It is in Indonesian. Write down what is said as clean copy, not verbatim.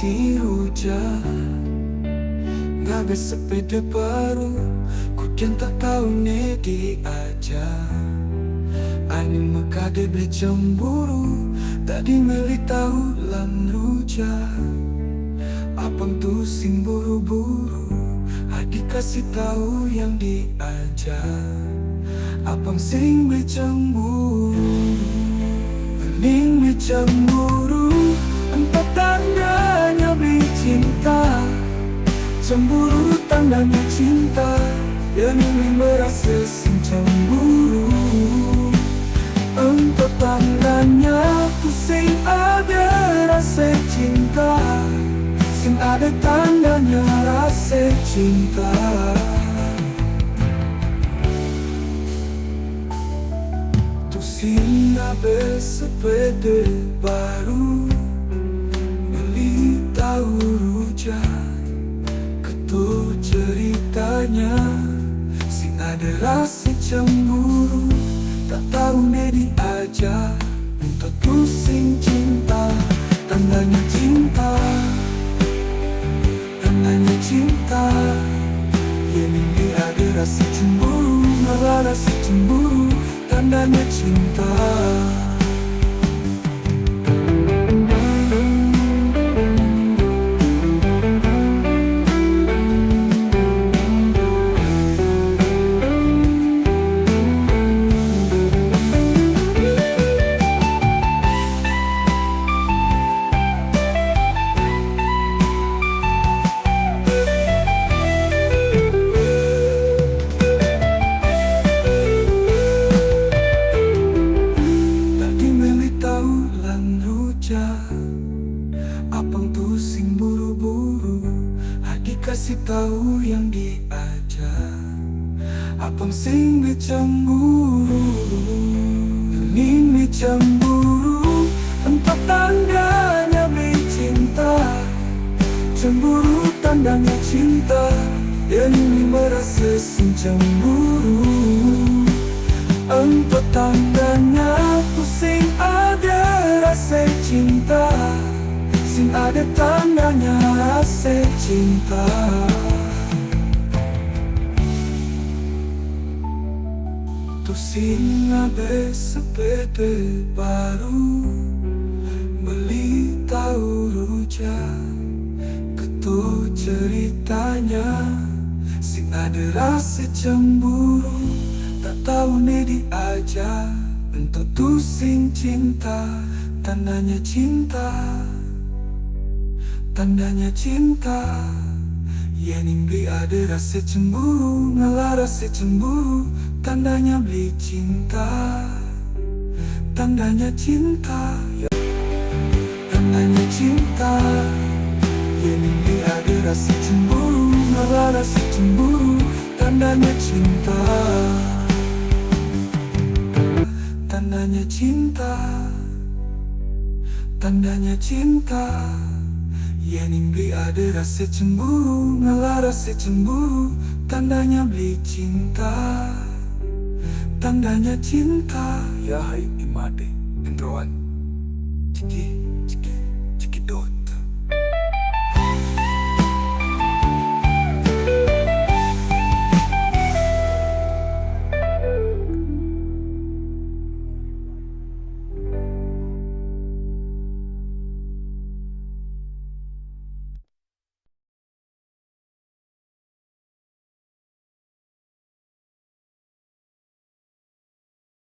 si hujan ngabe sepeda baru kudan tak tahu ne diajak angin mekade beli cemburu tadi meli tahu lan rujak abang tu sing buru-buru adik kasih tahu yang diajak abang sing beli cemburu bening beli cemburu empat tandanya beli cinta cemburu tandanya cinta yang ini merasa sing cemburu empat tandanya pusing ada rasa cinta sing ada tandanya rasa cinta tu sing ada sepeda baru beli tahu rujak ketua ceritanya sing ada rasa cemburu tak tahu ne diajak untuk tu sing cinta tandanya cinta tandanya cinta yang ini ada rasa cemburu malah rasa cemburu tandanya cinta abang tu sing buru-buru adik kasih tahu yang diajak abang sing cemburu ini cemburu empat tandanya beli cinta cemburu tandanya cinta yang ini merasa sing cemburu empat tandanya pusing ada rasa cinta sing ada tandanya rasa cinta tu sing ada sepeda baru beli tahu rujak ketua ceritanya sing ada rasa cemburu tak tahu ne diajak untuk tu sing cinta tandanya cinta tandanya cinta yang beli ada rasa cemburu ngalah rasa cemburu tandanya beli cinta tandanya cinta tandanya cinta yang beli ada rasa cemburu ngalah rasa cemburu tandanya cinta tandanya cinta tandanya cinta yang beli ada rasa cemburu ngalah rasa cemburu tandanya beli cinta tandanya cinta ya hai imade Indroan Ciki